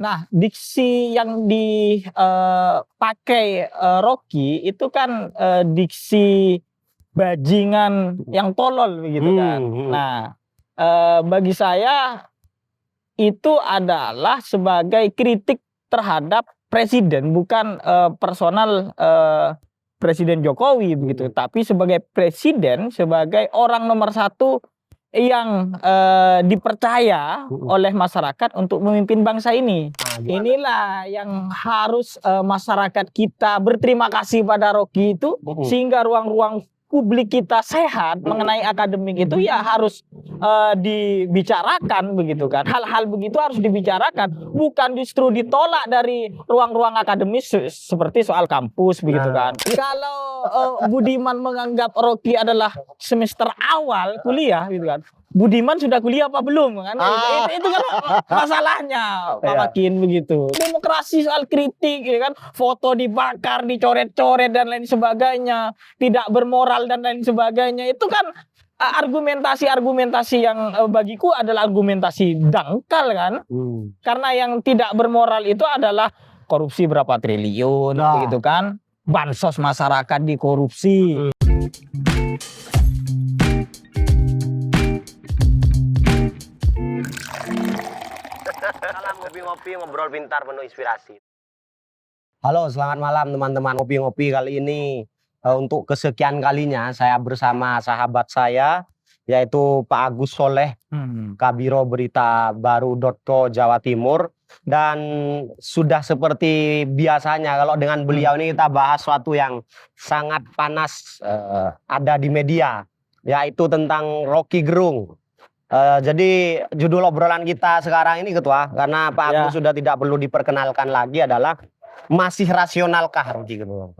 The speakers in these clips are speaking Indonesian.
Nah, diksi yang dipakai Rocky itu kan diksi bajingan yang tolol begitu kan. Nah, bagi saya itu adalah sebagai kritik terhadap presiden, bukan personal Presiden Jokowi begitu, tapi sebagai presiden, sebagai orang nomor satu yang dipercaya oleh masyarakat untuk memimpin bangsa ini. Inilah yang harus masyarakat kita berterima kasih pada Rocky itu, sehingga ruang-ruang publik kita sehat mengenai akademik itu ya harus dibicarakan begitu kan. Hal-hal begitu harus dibicarakan, bukan justru ditolak dari ruang-ruang akademis seperti soal kampus begitu kan. Kalau Budiman menganggap Rocky adalah semester awal kuliah gitu kan, Budiman sudah kuliah apa belum kan? Itu kan masalahnya Pak Makin begitu. Demokrasi soal kritik ya kan, foto dibakar, dicoret-coret dan lain sebagainya, tidak bermoral dan lain sebagainya. Itu kan argumentasi-argumentasi yang bagiku adalah argumentasi dangkal kan. Karena yang tidak bermoral itu adalah korupsi berapa triliun begitu kan. Bansos masyarakat dikorupsi. Salam ngopi-ngopi, ngobrol pintar penuh inspirasi. Halo, selamat malam teman-teman ngopi-ngopi. Kali ini untuk kesekian kalinya saya bersama sahabat saya, yaitu Pak Agus Soleh, Kabiro Berita Baru.co Jawa Timur. Dan sudah seperti biasanya kalau dengan beliau ini kita bahas suatu yang sangat panas ada di media, yaitu tentang Rocky Gerung. Jadi judul obrolan kita sekarang ini Ketua, karena Pak Agus sudah tidak perlu diperkenalkan lagi, adalah masih rasionalkah Rocky Gerung?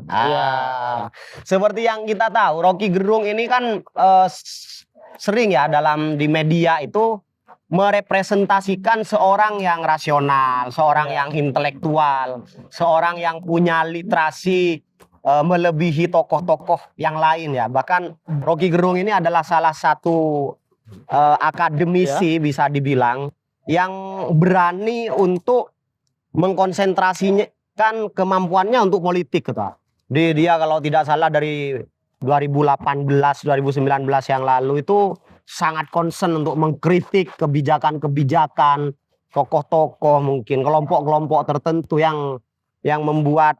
Seperti yang kita tahu, Rocky Gerung ini kan sering ya di media itu merepresentasikan seorang yang rasional, seorang yang intelektual, seorang yang punya literasi melebihi tokoh-tokoh yang lain ya. Bahkan Rocky Gerung ini adalah salah satu akademisi bisa dibilang yang berani untuk mengkonsentrasikan kemampuannya untuk politik gitu. Dia kalau tidak salah dari 2018 2019 yang lalu itu sangat concern untuk mengkritik kebijakan-kebijakan tokoh-tokoh, mungkin kelompok-kelompok tertentu yang membuat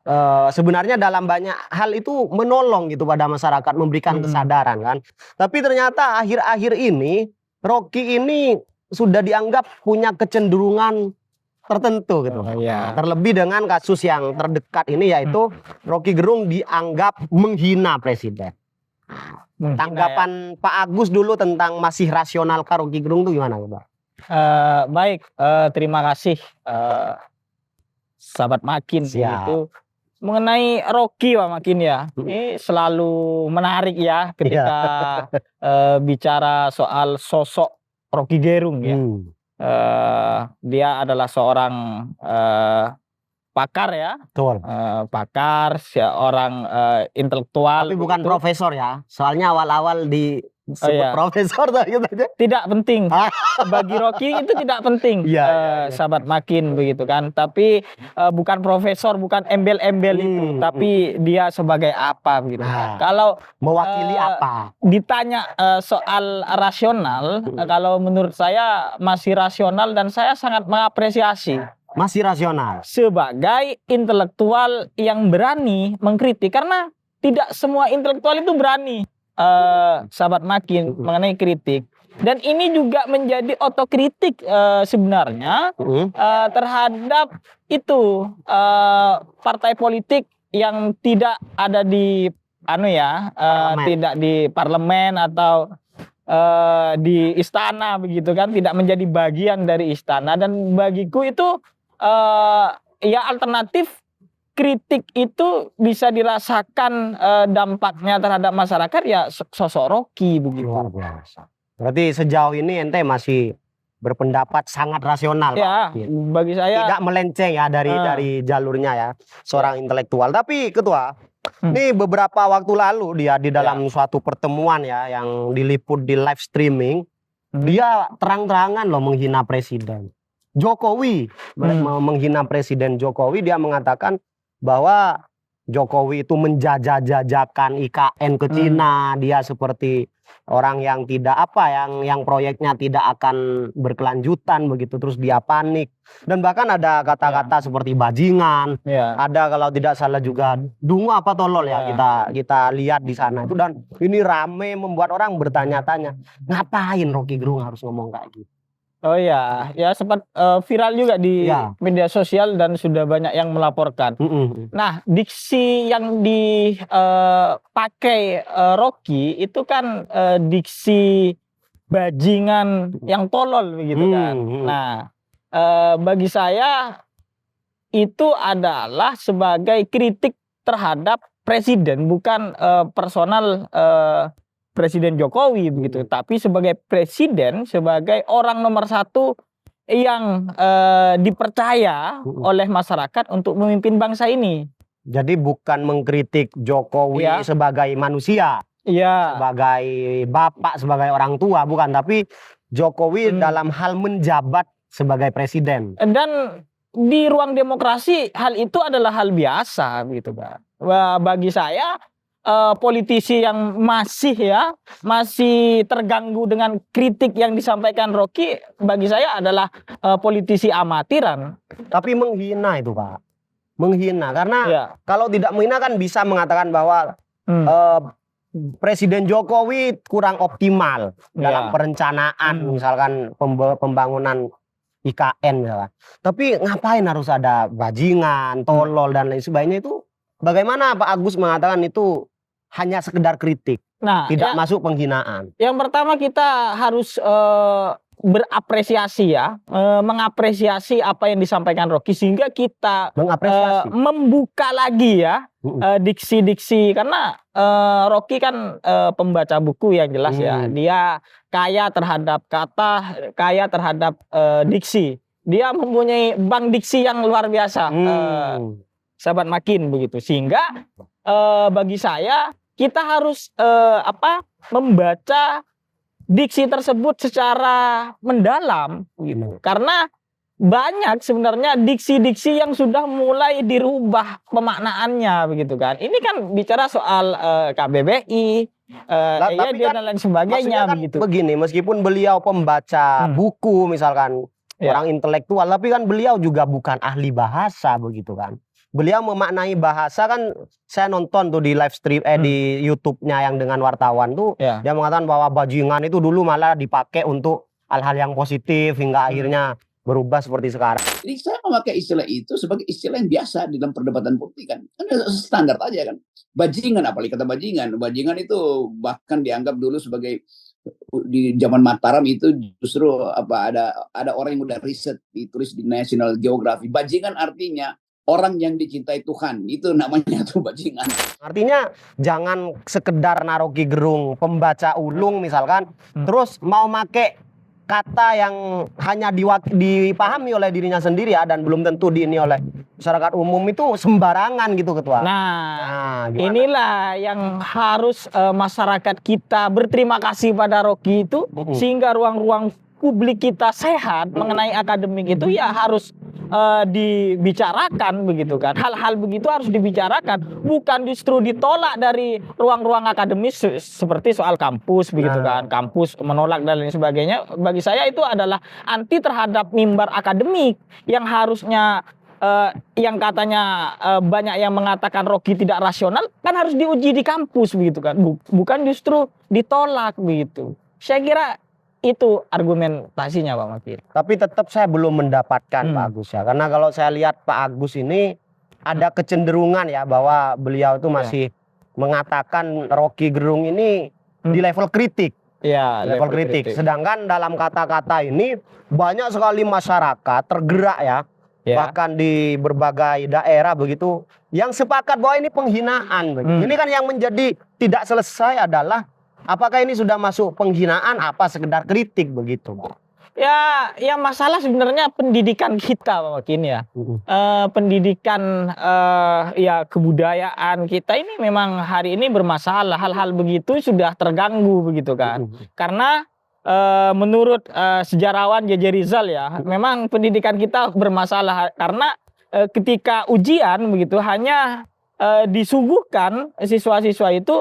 sebenarnya dalam banyak hal itu menolong gitu pada masyarakat, memberikan kesadaran kan. Tapi ternyata akhir-akhir ini Rocky ini sudah dianggap punya kecenderungan tertentu gitu. Terlebih dengan kasus yang terdekat ini, yaitu Rocky Gerung dianggap menghina presiden. Tanggapan Pak Agus dulu tentang masih rasional Rocky Gerung itu gimana Pak? Baik, terima kasih sahabat Makin itu mengenai Rocky Pak Makin ya. Ini selalu menarik ya ketika bicara soal sosok Rocky Gerung ya. Dia adalah seorang pakar ya, pakar, seorang intelektual. Tapi bukan profesor ya, soalnya awal-awal disebut profesor gitu. Tidak penting, bagi Rocky itu tidak penting, sahabat Makin begitu kan. Tapi bukan profesor, bukan embel-embel itu, tapi dia sebagai apa begitu. Kalau mewakili apa? Ditanya soal rasional, kalau menurut saya masih rasional dan saya sangat mengapresiasi. Masih rasional sebagai intelektual yang berani mengkritik, karena tidak semua intelektual itu berani sahabat Makin mengenai kritik. Dan ini juga menjadi otokritik sebenarnya terhadap itu partai politik yang tidak ada di tidak di parlemen atau di istana begitu kan, tidak menjadi bagian dari istana. Dan bagiku itu ya alternatif kritik itu bisa dirasakan dampaknya terhadap masyarakat ya sosok Rocky begitu. Berarti sejauh ini ente masih berpendapat sangat rasional ya, Pak. Bagi saya tidak melenceng ya dari jalurnya ya seorang intelektual. Tapi Ketua, ini beberapa waktu lalu dia di dalam suatu pertemuan ya yang diliput di live streaming, dia terang-terangan loh menghina presiden. Jokowi, menghina Presiden Jokowi. Dia mengatakan bahwa Jokowi itu menjajah-jajakan IKN ke Cina. Dia seperti orang yang tidak yang proyeknya tidak akan berkelanjutan begitu, terus dia panik. Dan bahkan ada kata-kata seperti bajingan. Ada kalau tidak salah juga dungu apa tolol ya, kita lihat di sana itu. Dan ini rame membuat orang bertanya-tanya, ngapain Rocky Gerung harus ngomong kayak gitu. Oh ya, ya sempat viral juga di media sosial dan sudah banyak yang melaporkan. Nah, diksi yang dipakai Rocky itu kan diksi bajingan yang tolol begitu kan. Nah, bagi saya itu adalah sebagai kritik terhadap presiden, bukan personal Presiden Jokowi begitu, tapi sebagai presiden, sebagai orang nomor satu yang dipercaya oleh masyarakat untuk memimpin bangsa ini. Jadi bukan mengkritik Jokowi sebagai manusia, sebagai bapak, sebagai orang tua, bukan, tapi Jokowi dalam hal menjabat sebagai presiden. Dan di ruang demokrasi hal itu adalah hal biasa gitu kan. Bagi saya politisi yang masih terganggu dengan kritik yang disampaikan Rocky, bagi saya adalah politisi amatiran. Tapi menghina itu Pak, menghina karena kalau tidak menghina kan bisa mengatakan bahwa Presiden Jokowi kurang optimal dalam perencanaan misalkan pembangunan IKN misalkan. Tapi ngapain harus ada bajingan, tolol dan lain sebagainya itu? Bagaimana Pak Agus mengatakan itu hanya sekedar kritik, tidak masuk penghinaan? Yang pertama kita harus berapresiasi mengapresiasi apa yang disampaikan Rocky, sehingga kita membuka lagi diksi-diksi, karena Rocky kan pembaca buku yang jelas dia kaya terhadap kata, kaya terhadap diksi, dia mempunyai bank diksi yang luar biasa, sahabat Makin begitu, sehingga bagi saya kita harus membaca diksi tersebut secara mendalam gitu. Karena banyak sebenarnya diksi-diksi yang sudah mulai dirubah pemaknaannya begitu kan. Ini kan bicara soal KBBI, dan lain sebagainya kan begitu. Begini, meskipun beliau pembaca buku misalkan orang intelektual, tapi kan beliau juga bukan ahli bahasa begitu kan. Beliau memaknai bahasa kan, saya nonton tuh di live stream di YouTube-nya yang dengan wartawan tuh, dia mengatakan bahwa bajingan itu dulu malah dipakai untuk hal-hal yang positif hingga akhirnya berubah seperti sekarang. Jadi saya memakai istilah itu sebagai istilah yang biasa di dalam perdebatan politik kan standar aja kan. Bajingan, apalagi kata bajingan. Bajingan itu bahkan dianggap dulu sebagai, di zaman Mataram itu justru ada orang yang udah riset, ditulis di National Geographic. Bajingan artinya orang yang dicintai Tuhan, itu namanya tuh bajingan. Artinya jangan sekedar Rocky Gerung pembaca ulung misalkan, terus mau make kata yang hanya dipahami oleh dirinya sendiri dan belum tentu diini oleh masyarakat umum, itu sembarangan gitu Ketua. Nah inilah yang harus masyarakat kita berterima kasih pada Rocky itu, sehingga ruang-ruang publik kita sehat mengenai akademik itu harus dibicarakan begitu kan. Hal-hal begitu harus dibicarakan, bukan justru ditolak dari ruang-ruang akademis seperti soal kampus begitu kan. Kampus menolak dan lain sebagainya. Bagi saya itu adalah anti terhadap mimbar akademik yang harusnya yang katanya banyak yang mengatakan Rocky tidak rasional, kan harus diuji di kampus begitu kan. Bukan justru ditolak begitu. Saya kira itu argumentasinya Pak Makin. Tapi tetap saya belum mendapatkan Pak Agus ya. Karena kalau saya lihat Pak Agus ini ada kecenderungan bahwa beliau itu masih mengatakan Rocky Gerung ini di level kritik. Ya, level kritik. Sedangkan dalam kata-kata ini banyak sekali masyarakat tergerak bahkan di berbagai daerah begitu yang sepakat bahwa ini penghinaan begitu. Ini kan yang menjadi tidak selesai adalah apakah ini sudah masuk penghinaan apa sekedar kritik begitu? Ya, yang masalah sebenarnya pendidikan kita Pak Makin pendidikan kebudayaan kita ini memang hari ini bermasalah. Hal-hal begitu sudah terganggu begitu kan. Karena menurut sejarawan J.J. Rizal ya, memang pendidikan kita bermasalah karena ketika ujian begitu hanya disuguhkan siswa-siswa itu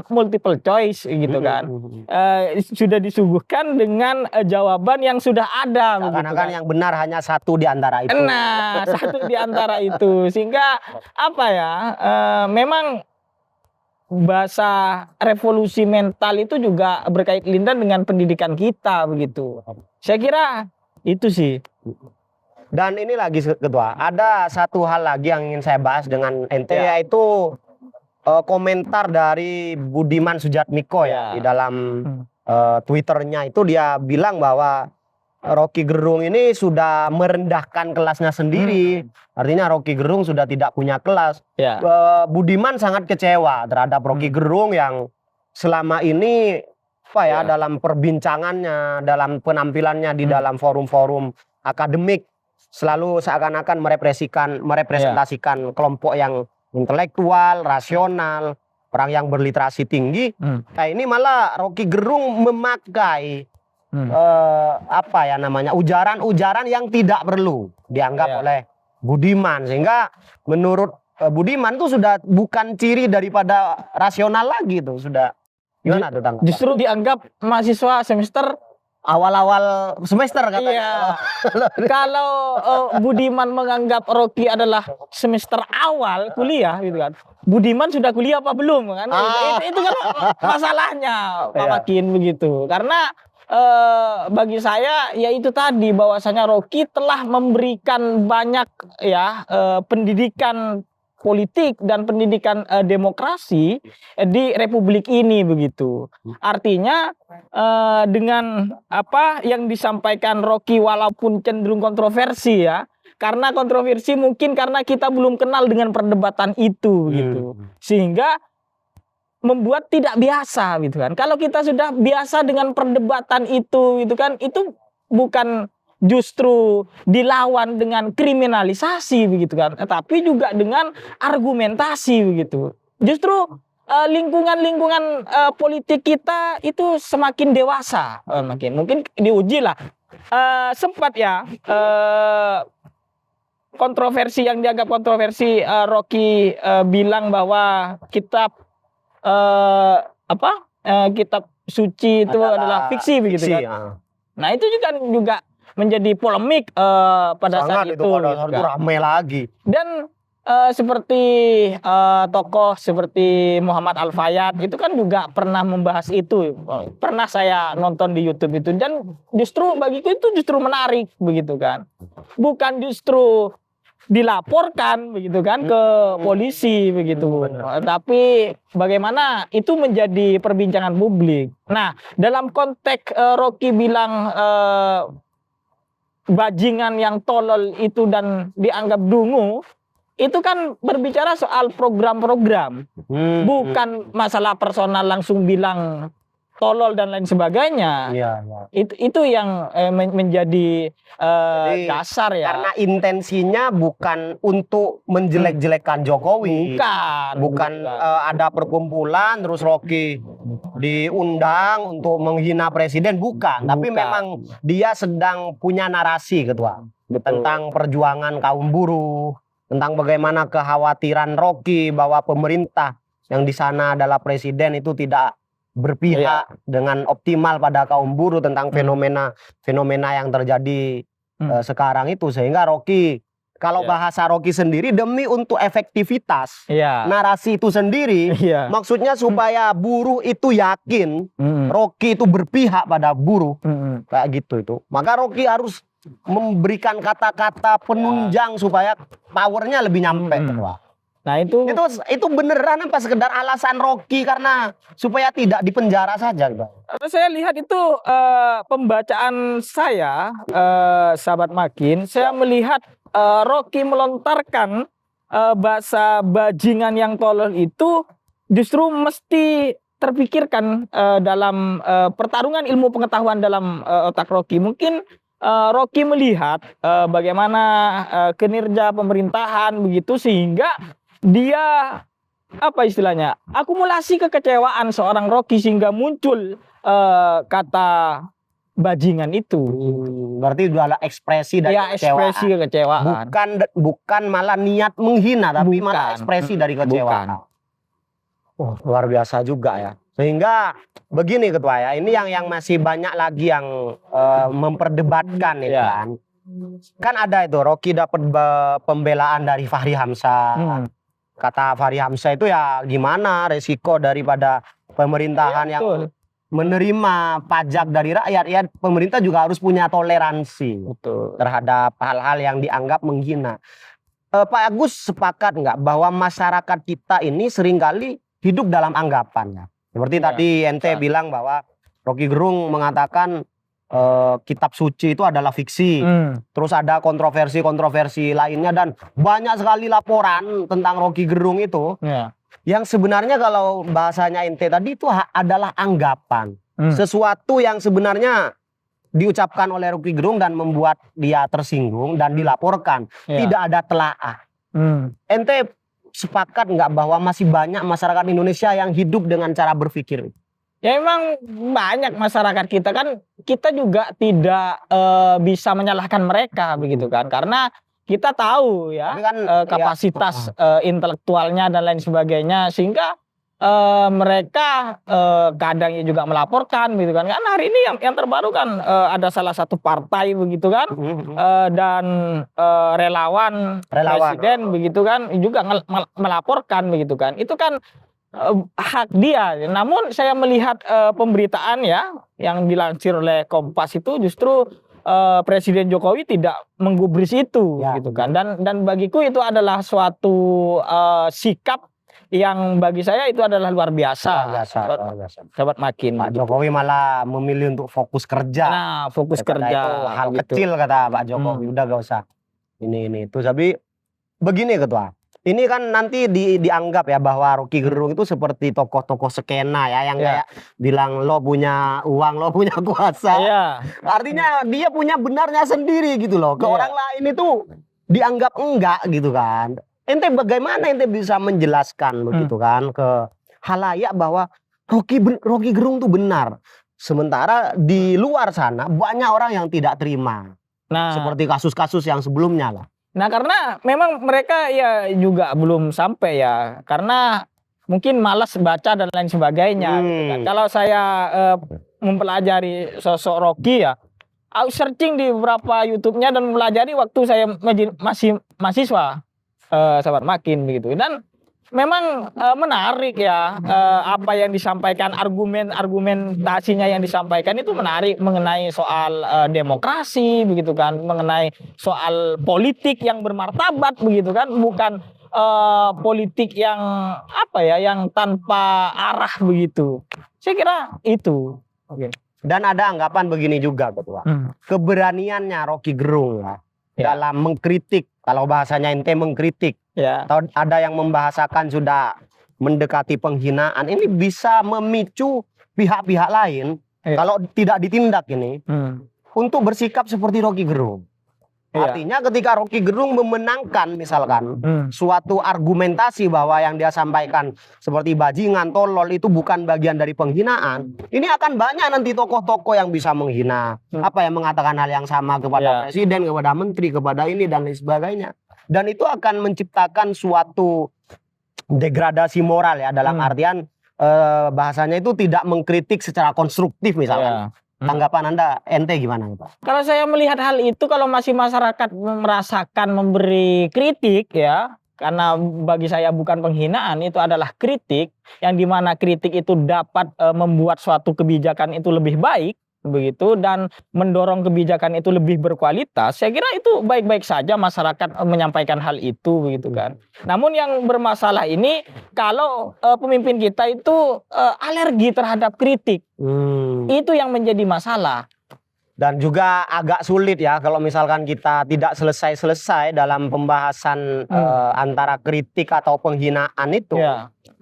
multiple choice gitu kan. Sudah disuguhkan dengan jawaban yang sudah ada begitu Seakan-akan kan. yang benar hanya satu di antara itu. Nah, satu di antara itu sehingga apa ya? Memang bahasa revolusi mental itu juga berkaitan dengan pendidikan kita begitu. Saya kira itu sih. Dan ini lagi Ketua, ada satu hal lagi yang ingin saya bahas dengan ente yaitu komentar dari Budiman Sujatmiko ya di dalam Twitternya itu dia bilang bahwa Rocky Gerung ini sudah merendahkan kelasnya sendiri. Artinya Rocky Gerung sudah tidak punya kelas. Budiman sangat kecewa terhadap Rocky Gerung yang selama ini dalam perbincangannya, dalam penampilannya di dalam forum-forum akademik selalu seakan-akan merepresentasikan kelompok yang intelektual, rasional, orang yang berliterasi tinggi. Nah, ini malah Rocky Gerung memakai ujaran-ujaran yang tidak perlu dianggap oleh Budiman, sehingga menurut Budiman tuh sudah bukan ciri daripada rasional lagi tuh, sudah gimana tuh tanggapan? Justru dianggap mahasiswa semester awal-awal semester katanya. Iya. Kalau Budiman menganggap Rocky adalah semester awal kuliah gitu kan. Budiman sudah kuliah apa belum kan? Itu kan masalahnya Pak Makin begitu. Karena bagi saya ya itu tadi bahwasanya Rocky telah memberikan banyak pendidikan politik dan pendidikan demokrasi di republik ini begitu. Artinya dengan apa yang disampaikan Rocky walaupun cenderung kontroversi ya, karena kontroversi mungkin karena kita belum kenal dengan perdebatan itu gitu. Sehingga membuat tidak biasa gitu kan. Kalau kita sudah biasa dengan perdebatan itu kan itu bukan justru dilawan dengan kriminalisasi begitu kan, tapi juga dengan argumentasi begitu. Justru lingkungan politik kita itu semakin dewasa, mungkin diuji lah. Sempat ya kontroversi yang dianggap kontroversi, Rocky bilang bahwa kitab kitab suci itu adalah fiksi begitu kan. Nah itu juga menjadi polemik pada saat itu ramai lagi. Dan seperti tokoh seperti Muhammad Al-Fayad itu kan juga pernah membahas itu. Pernah saya nonton di YouTube itu, dan justru bagiku itu justru menarik begitu kan. Bukan justru dilaporkan begitu kan ke polisi begitu. Tapi bagaimana itu menjadi perbincangan publik. Nah, dalam konteks Rocky bilang bajingan yang tolol itu dan dianggap dungu, itu kan berbicara soal program-program, bukan masalah personal langsung bilang tolol dan lain sebagainya. Itu yang menjadi dasar ya. Karena intensinya bukan untuk menjelek-jelekkan Jokowi, bukan ada perkumpulan terus Rocky diundang untuk menghina presiden, bukan. Tapi memang dia sedang punya narasi, Ketua, tentang perjuangan kaum buruh, tentang bagaimana kekhawatiran Rocky bahwa pemerintah yang di sana adalah presiden itu tidak berpihak dengan optimal pada kaum buruh, tentang fenomena yang terjadi sekarang itu. Sehingga Rocky, kalau bahasa Rocky sendiri, demi untuk efektivitas narasi itu sendiri, maksudnya supaya buruh itu yakin Rocky itu berpihak pada buruh, kayak gitu itu. Maka Rocky harus memberikan kata-kata penunjang supaya powernya lebih nyampe. Nah itu beneran apa sekedar alasan Rocky karena supaya tidak dipenjara saja? Saya lihat itu pembacaan saya, sahabat Makin, saya melihat Rocky melontarkan bahasa bajingan yang tolol itu justru mesti terpikirkan dalam pertarungan ilmu pengetahuan dalam otak Rocky. Mungkin Rocky melihat bagaimana kinerja pemerintahan begitu, sehingga dia akumulasi kekecewaan seorang Rocky sehingga muncul kata bajingan itu. Berarti itu adalah ekspresi dari Ya, ekspresi kekecewaan. bukan malah niat menghina, tapi malah Bukan. ekspresi dari kecewaan. Oh, luar biasa juga ya. Sehingga begini Ketua ya, ini yang masih banyak lagi yang memperdebatkan itu Ya. kan. Kan ada itu Rocky dapat pembelaan dari Fahri Hamzah. Kata Fahri Hamzah itu ya gimana resiko daripada pemerintahan yang Betul. menerima pajak dari rakyat, ya pemerintah juga harus punya toleransi Betul. terhadap hal-hal yang dianggap menghina. Pak Agus sepakat nggak bahwa masyarakat kita ini seringkali hidup dalam anggapan ya. Seperti Ya, tadi ente bilang bahwa Rocky Gerung mengatakan kitab suci itu adalah fiksi. Terus ada kontroversi lainnya dan banyak sekali laporan tentang Rocky Gerung itu. Ya. Yang sebenarnya kalau bahasanya ente tadi itu adalah anggapan. Sesuatu yang sebenarnya diucapkan oleh Rocky Gerung dan membuat dia tersinggung dan dilaporkan. Ya. Tidak ada telaah. Ente sepakat nggak bahwa masih banyak masyarakat Indonesia yang hidup dengan cara berpikir? Ya memang banyak masyarakat kita kan, kita juga tidak bisa menyalahkan mereka begitu kan, karena kita tahu ya Tapi kan, kapasitas intelektualnya dan lain sebagainya, sehingga mereka kadang juga melaporkan begitu kan. Karena hari ini yang terbaru kan ada salah satu partai begitu kan, dan relawan presiden begitu kan juga melaporkan begitu kan. Itu kan hak dia. Namun saya melihat pemberitaan ya yang dilansir oleh Kompas itu justru Presiden Jokowi tidak menggubris itu Ya. gitu kan. Dan bagiku itu adalah suatu sikap yang bagi saya itu adalah luar biasa. Luar biasa. Sahabat Makin. Pak Jokowi malah memilih untuk fokus kerja. Nah, fokus Daripada kerja itu hal gitu. kecil kata Pak Jokowi, udah gak usah ini itu. Tapi begini Ketua, ini kan nanti dianggap ya bahwa Rocky Gerung itu seperti tokoh-tokoh skena ya yang kayak bilang lo punya uang, lo punya kuasa. Iya. Artinya dia punya benarnya sendiri gitu loh. Ke orang lain itu dianggap enggak gitu kan. Ente bagaimana ente bisa menjelaskan begitu kan ke halayak bahwa Rocky Gerung itu benar. Sementara di luar sana banyak orang yang tidak terima. Nah, Seperti kasus-kasus yang sebelumnya lah. Nah, karena memang mereka ya juga belum sampai ya, karena mungkin malas baca dan lain sebagainya. Gitu kan. Kalau saya mempelajari sosok Rocky ya, aku searching di beberapa YouTube-nya dan mempelajari waktu saya masih mahasiswa, sahabat Makin begitu. Dan memang menarik ya apa yang disampaikan, argumentasinya yang disampaikan itu menarik mengenai soal demokrasi begitu kan, mengenai soal politik yang bermartabat begitu kan, bukan politik yang apa ya, yang tanpa arah begitu. Saya kira itu. Oke. Dan ada anggapan begini juga Ketua. Keberaniannya Rocky Gerung ya, dalam mengkritik, kalau bahasanya ente mengkritik. Ya. Atau ada yang membahasakan sudah mendekati penghinaan, ini bisa memicu pihak-pihak lain kalau tidak ditindak ini untuk bersikap seperti Rocky Gerung. Artinya ketika Rocky Gerung memenangkan misalkan suatu argumentasi bahwa yang dia sampaikan seperti bajingan, tolol itu bukan bagian dari penghinaan, ini akan banyak nanti tokoh-tokoh yang bisa menghina, apa yang mengatakan hal yang sama kepada presiden, kepada menteri, kepada ini dan lain sebagainya. Dan itu akan menciptakan suatu degradasi moral ya, dalam artian bahasanya itu tidak mengkritik secara konstruktif misalkan. Tanggapan Anda ente gimana Pak? Kalau saya melihat hal itu, kalau masih masyarakat merasakan memberi kritik ya, karena bagi saya bukan penghinaan, itu adalah kritik, yang dimana kritik itu dapat membuat suatu kebijakan itu lebih baik begitu, dan mendorong kebijakan itu lebih berkualitas. Saya kira itu baik-baik saja masyarakat menyampaikan hal itu begitu kan. Namun yang bermasalah ini kalau pemimpin kita itu alergi terhadap kritik. Itu yang menjadi masalah. Dan juga agak sulit ya kalau misalkan kita tidak selesai-selesai dalam pembahasan antara kritik atau penghinaan itu.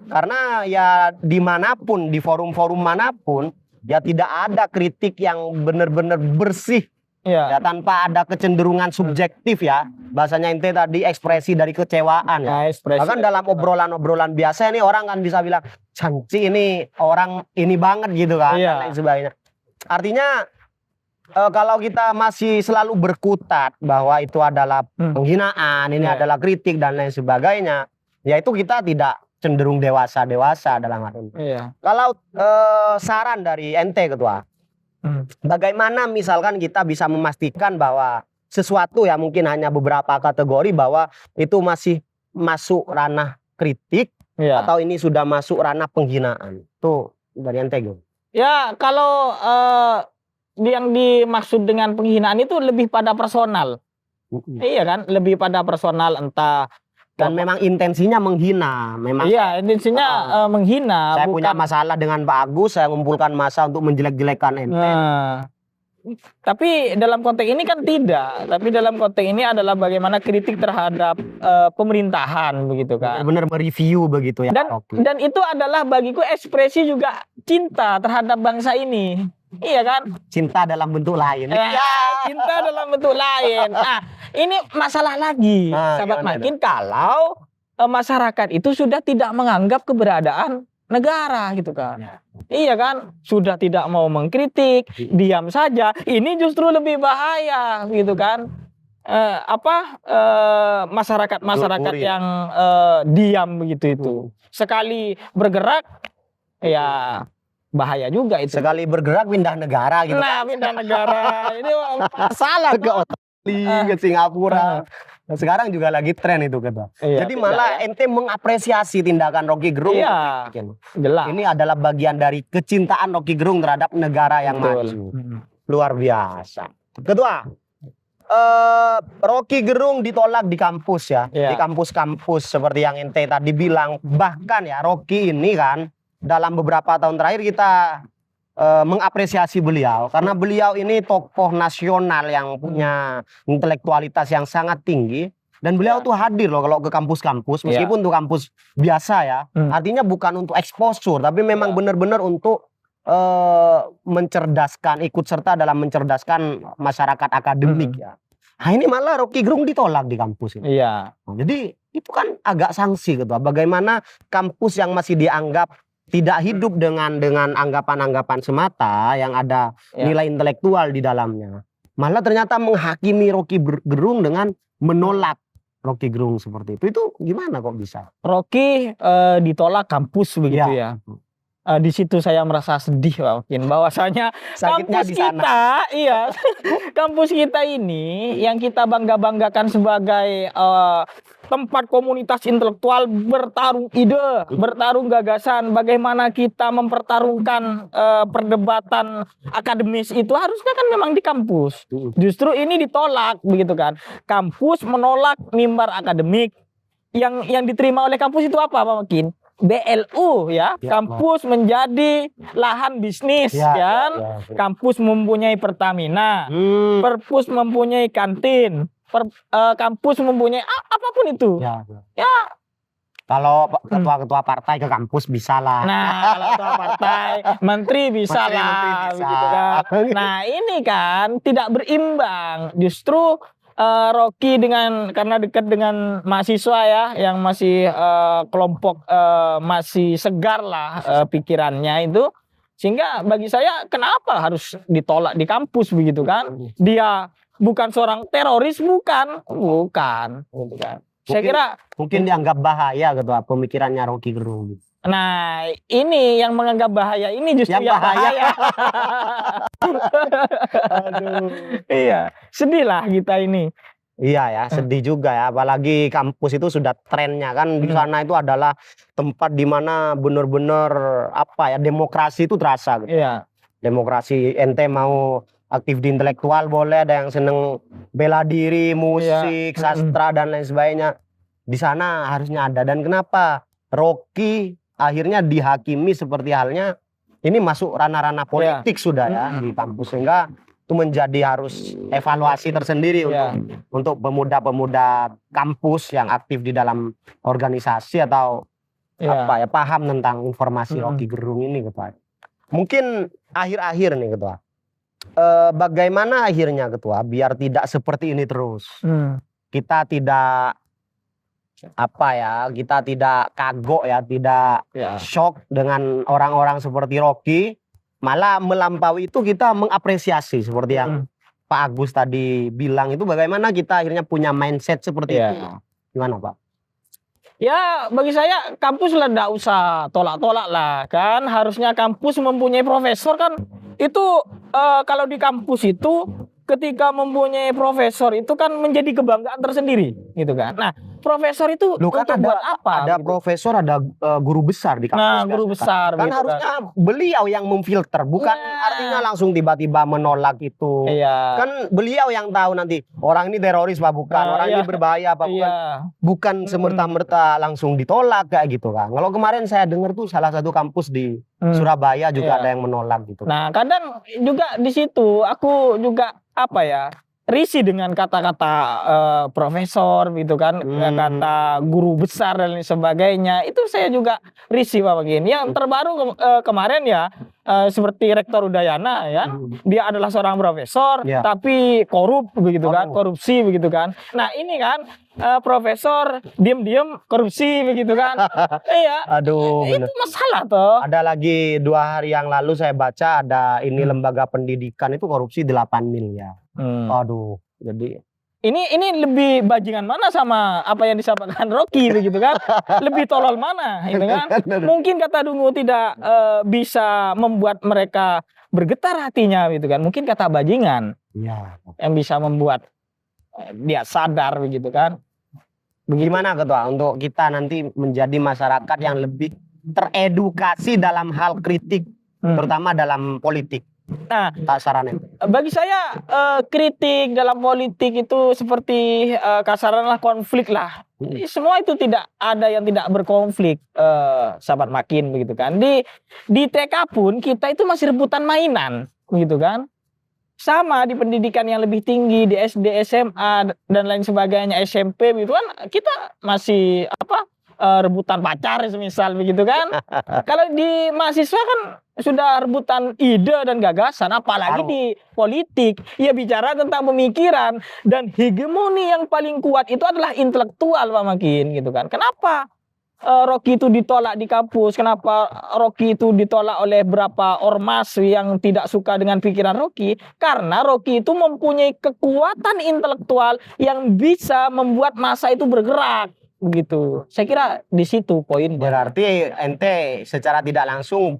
Karena ya dimanapun, di forum-forum manapun, ya tidak ada kritik yang benar-benar bersih ya, tanpa ada kecenderungan subjektif ya. Bahasanya ente tadi ekspresi dari kecewaan ya. Bahkan dalam obrolan-obrolan biasa ini orang kan bisa bilang, Canci ini orang ini banget gitu kan, dan lain sebagainya. Artinya kalau kita masih selalu berkutat bahwa itu adalah penghinaan, ini Iya. adalah kritik dan lain sebagainya, ya itu kita tidak cenderung dewasa dalam hal ini. Iya. Kalau saran dari ente ketua, bagaimana misalkan kita bisa memastikan bahwa sesuatu ya mungkin hanya beberapa kategori bahwa itu masih masuk ranah kritik Iya. atau ini sudah masuk ranah penghinaan? Tuh dari ente gitu. Ya, kalau yang dimaksud dengan penghinaan itu lebih pada personal. Iya kan, lebih pada personal, entah Dan memang intensinya menghina, memang iya, intinya menghina, saya punya bukan. masalah dengan Pak Agus, saya ngumpulkan massa untuk menjelek-jelekan ente. Nah, tapi dalam konteks ini kan tidak. Tapi dalam konteks ini adalah bagaimana kritik terhadap pemerintahan begitu kan. Benar-benar mereview begitu ya. Oke. Dan itu adalah bagiku ekspresi juga cinta terhadap bangsa ini. Iya kan? Cinta dalam bentuk lain. Cinta dalam bentuk lain. Nah, ini masalah lagi, sahabat gimana Makin, kalau masyarakat itu sudah tidak menganggap keberadaan negara gitu kan. Iya kan? Sudah tidak mau mengkritik, diam saja. Ini justru lebih bahaya gitu kan. Masyarakat yang diam begitu itu. Sekali bergerak ya bahaya juga itu. Sekali bergerak pindah negara gitu. Nah, pindah negara ini masalah ke Australia, ke Singapura. Nah, sekarang juga lagi tren itu kata. Iya, jadi malah ente mengapresiasi tindakan Rocky Gerung. Iya, jelas. Ini adalah bagian dari kecintaan Rocky Gerung terhadap negara yang Betul. maju. Luar biasa. Ketua, Rocky Gerung ditolak di kampus ya. Iya. Di kampus-kampus seperti yang ente tadi bilang. Bahkan ya Rocky ini kan dalam beberapa tahun terakhir kita mengapresiasi beliau karena beliau ini tokoh nasional yang punya intelektualitas yang sangat tinggi dan beliau tuh hadir loh kalau ke kampus-kampus meskipun tuh kampus biasa ya, artinya bukan untuk exposure tapi memang benar-benar untuk mencerdaskan, ikut serta dalam mencerdaskan masyarakat akademik ya. Nah ini malah Rocky Gerung ditolak di kampus ini. Iya. Jadi itu kan agak sanksi gitu. Bagaimana kampus yang masih dianggap tidak hidup dengan anggapan-anggapan semata yang ada nilai intelektual di dalamnya. Malah ternyata menghakimi Rocky Gerung dengan menolak Rocky Gerung seperti itu. Itu gimana kok bisa? Rocky ditolak kampus begitu ya. Di situ saya merasa sedih mungkin bahwasanya sakitnya kampus di sana. kita, iya, kampus kita ini yang kita bangga-banggakan sebagai tempat komunitas intelektual bertarung ide, bertarung gagasan, bagaimana kita mempertarungkan perdebatan akademis itu harusnya kan memang di kampus. Justru ini ditolak begitu kan. Kampus menolak mimbar akademik. Yang diterima oleh kampus itu apa Pak Makin? BLU ya, kampus menjadi lahan bisnis kan. Kampus mempunyai Pertamina, perpus mempunyai kantin, kampus mempunyai apapun itu. Ya. Kalau ketua-ketua partai ke kampus bisa lah. Nah, kalau ketua partai, menteri bisa lah, begitu kan. Nah, ini kan tidak berimbang. Justru Rocky karena dekat dengan mahasiswa ya yang masih kelompok masih segar lah pikirannya itu, sehingga bagi saya kenapa harus ditolak di kampus begitu kan? Dia bukan seorang teroris, bukan gitu kan. Saya kira mungkin dianggap bahaya ketua pemikirannya Rocky Gerung. Nah, ini yang menganggap bahaya ini justru yang bahaya. Aduh. Iya, sedih lah kita ini. Iya ya, sedih juga ya. Apalagi kampus itu sudah trennya kan di sana itu adalah tempat di mana benar-benar demokrasi itu terasa gitu. Iya. Demokrasi, ente mau aktif di intelektual boleh, ada yang seneng bela diri, musik, sastra dan lain sebagainya. Di sana harusnya ada. Dan kenapa Rocky akhirnya dihakimi seperti halnya ini masuk ranah-ranah politik sudah ya di kampus, sehingga itu menjadi harus evaluasi tersendiri untuk pemuda-pemuda kampus yang aktif di dalam organisasi atau paham tentang informasi Rocky Gerung ini ketua. Mungkin akhir-akhir nih ketua, bagaimana akhirnya ketua biar tidak seperti ini terus, kita tidak kita tidak kagok ya, tidak shock dengan orang-orang seperti Rocky malah melampaui itu kita mengapresiasi seperti yang Pak Agus tadi bilang itu, bagaimana kita akhirnya punya mindset seperti itu. Gimana Pak? Ya bagi saya kampus lah nggak usah tolak-tolak lah kan, harusnya kampus mempunyai profesor kan. Itu kalau di kampus itu ketika mempunyai profesor itu kan menjadi kebanggaan tersendiri gitu kan. Nah profesor itu Loh, kan untuk buat apa? Ada gitu. profesor, ada guru besar di kampus. Nah guru besar kan gitu harusnya beliau yang memfilter, bukan Nah. artinya langsung tiba-tiba menolak itu. Iya. Kan beliau yang tahu nanti orang ini teroris apa bukan, Nah, orang iya. ini berbahaya apa bukan. Iya. Bukan semerta-merta langsung ditolak kayak gitu kan. Kalau kemarin saya dengar tuh salah satu kampus di Surabaya juga Iya. ada yang menolak gitu. Nah kadang juga di situ aku juga apa ya, risih dengan kata-kata profesor gitu kan, kata guru besar dan lain sebagainya. Itu saya juga risih Pak Magin. Yang terbaru kemarin ya seperti Rektor Udayana ya, dia adalah seorang profesor tapi korup begitu kan, korupsi begitu kan. Nah ini kan profesor diam-diam korupsi begitu kan. Iya. Aduh, itu bener. masalah toh. Ada lagi 2 hari yang lalu saya baca ada ini lembaga pendidikan itu korupsi 8 miliar. Aduh, jadi ini lebih bajingan mana sama apa yang disampaikan Rocky begitu kan? Lebih tolol mana gitu kan? Mungkin kata Dungu tidak bisa membuat mereka bergetar hatinya gitu kan. Mungkin kata bajingan yang bisa membuat dia sadar begitu kan. Gimana Ketua untuk kita nanti menjadi masyarakat yang lebih teredukasi dalam hal kritik, terutama dalam politik? Nah, tak sarannya. Bagi saya kritik dalam politik itu seperti kasaranlah konflik lah. Semua itu tidak ada yang tidak berkonflik, sahabat Makin begitu kan. Di TK pun kita itu masih rebutan mainan, begitu kan. Sama di pendidikan yang lebih tinggi di SD, SMA dan lain sebagainya, SMP begitu kan kita masih rebutan pacar semisal begitu kan. Kalau di mahasiswa kan sudah rebutan ide dan gagasan, apalagi di politik. Ya bicara tentang pemikiran dan hegemoni yang paling kuat itu adalah intelektual Pak Makin gitu kan. Kenapa Rocky itu ditolak di kampus? Kenapa Rocky itu ditolak oleh beberapa ormas yang tidak suka dengan pikiran Rocky? Karena Rocky itu mempunyai kekuatan intelektual yang bisa membuat massa itu bergerak. Begitu. Saya kira di situ poin. Berarti ente secara tidak langsung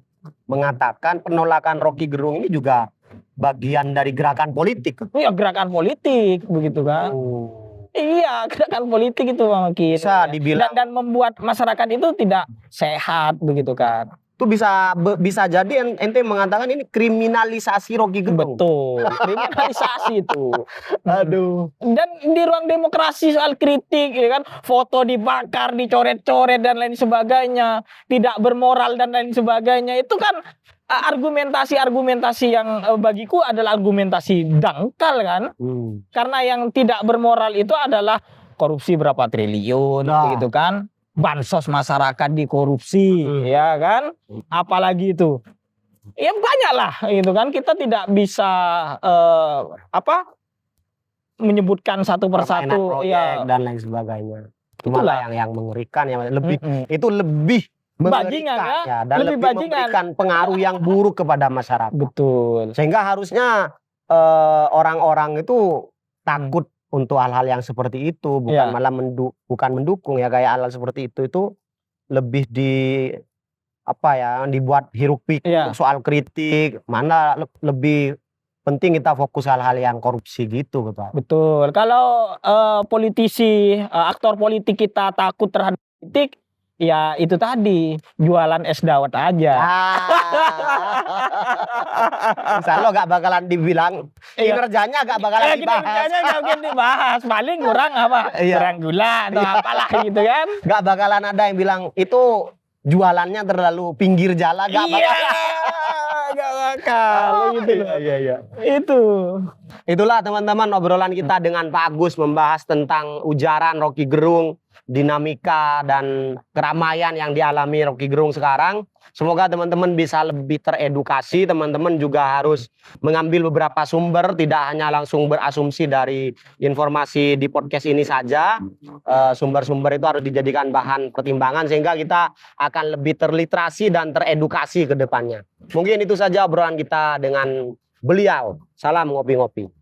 mengatakan penolakan Rocky Gerung ini juga bagian dari gerakan politik. Iya, gerakan politik begitu kan. Iya, gerakan politik itu Pak Makin. Bisa dibilang dan membuat masyarakat itu tidak sehat begitu kan. Itu bisa jadi ente mengatakan ini kriminalisasi Rocky Gerung. Betul, kriminalisasi itu. Aduh. Dan di ruang demokrasi soal kritik ya kan, foto dibakar, dicoret-coret dan lain sebagainya, tidak bermoral dan lain sebagainya. Itu kan argumentasi-argumentasi yang bagiku adalah argumentasi dangkal kan. Karena yang tidak bermoral itu adalah korupsi berapa triliun gitu kan. Bansos masyarakat dikorupsi ya kan, apalagi itu ya banyak lah gitu kan. Kita tidak bisa menyebutkan satu persatu ya dan lain sebagainya. Itulah yang mengerikan ya, itu lebih bajingan ya, dan lebih memberikan pengaruh yang buruk kepada masyarakat. Betul. Sehingga harusnya orang-orang itu takut untuk hal-hal yang seperti itu, bukan malah bukan mendukung ya, kayak hal-hal seperti itu lebih dibuat hiruk pikuk soal kritik, mana lebih penting kita fokus hal-hal yang korupsi gitu Pak. Betul. Kalau politisi, aktor politik kita takut terhadap kritik, ya itu tadi jualan es dawet aja. Insya Allah gak bakalan dibilang kinerjanya gak bakalan dibahas. Kinerjanya gak mungkin dibahas. Paling kurang kurang gula atau apalah gitu kan. Gak bakalan ada yang bilang itu jualannya terlalu pinggir jalan. Gak bakalan. Gak bakal gitu loh. Iya. Itu. Itulah teman-teman obrolan kita dengan Pak Agus membahas tentang ujaran Rocky Gerung, dinamika dan keramaian yang dialami Rocky Gerung sekarang. Semoga teman-teman bisa lebih teredukasi, teman-teman juga harus mengambil beberapa sumber, tidak hanya langsung berasumsi dari informasi di podcast ini saja. Sumber-sumber itu harus dijadikan bahan pertimbangan sehingga kita akan lebih terliterasi dan teredukasi ke depannya. Mungkin itu saja obrolan kita dengan beliau. Salam ngopi-ngopi.